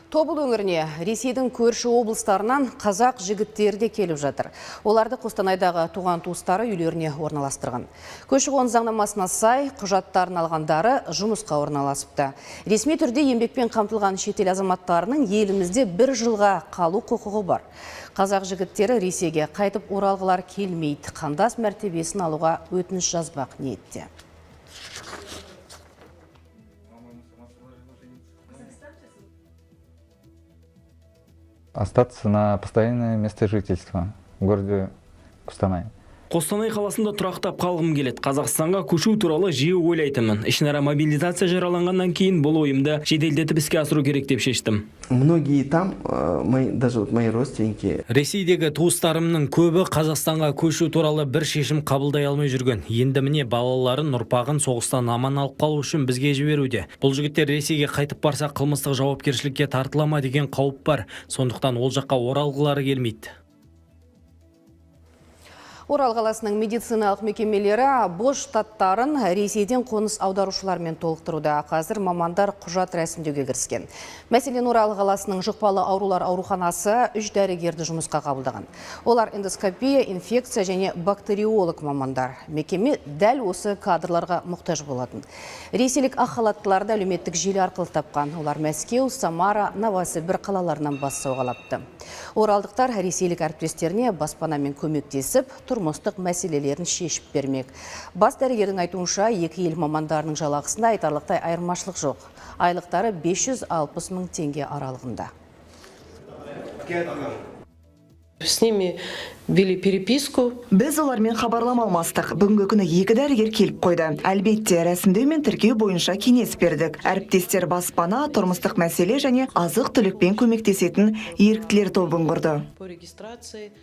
Тобыл өңіріне Ресейдің көрші облыстарынан қазақ жігіттері де келіп жатыр. Оларды Қостанайдағы туған туыстары үйлеріне орналастырған. Көші-қон заңнамасына сай құжаттарын алғандары жұмысқа орналасыпты. Ресми түрде еңбекпен қамтылған шетел азаматтарының елімізде 1 жылға қалу құқығы бар. Қазақ жігіттері Ресейге қайтып оралғылар келмейді. Қандас мәртебесін алуға өтініш жазбақ ниетте. Остаться на постоянное место жительства в городе Костанай. Қостанай қаласында тұрақтап қалғым келеді. Қазақстанға көшу туралы жиі ойлайтынмын. Ішінара мобилизация жараланғаннан кейін бұл ойымды жеделдетіп іске асыру керек деп шештім. Многие там, даже мои родственники. Ресейдегі туыстарымның көбі Қазақстанға көшу туралы бір шешім қабылдай алмай жүрген. Енді міне балаларын, ұрпағын соғыстан аман алып қалу үшін бізге жіберуде. Бұл жігіттер Ресейге қайтып барса қылмыстық жауапкершілікке тартыла ма деген қауіп бар. Сондықтан ол жаққа оралғылары келмейді. Орал қаласының медициналық мекемелері бос штаттарын Ресейден қоныс аударушылармен толықтыруда. Қазір мамандар құжат рәсімдеуге кіріскен. Мәселен, Орал қаласының жұқпалы аурулар ауруханасы 3 дәрігерді жұмысқа қабылдаған. Олар эндоскопия, инфекция және бактериолог мамандар. Мекеме дәл осы кадрларға мұқтаж болатын. Ресейлік ақ халаттыларды әлеуметтік желі арқылы тапқан. Олар Мәскеу, Самара, Новосібір қалаларынан бас сауғалапты. Оралдықтар ресейлік әріптестеріне баспанамен көмектесіп, тұрмыстық мәселелерін шешіп бермек. Бас дәрігердің айтуынша, екі ел мамандарының жалақысында айтарлықтай айырмашылық жоқ. Айлықтары 560 мың теңге аралығында. С ними вели переписку. Біз олармен хабарлама алмастық. Бүгінгі күні 2 дәрігер келіп қойды. Әлбетте, рәсімдеу мен тіркеу бойынша кеңес бердік. Әріптестер баспана, тұрмыстық мәселе және азық-түлікпен көмектесетін еріктілер тобын құрды. По регистрации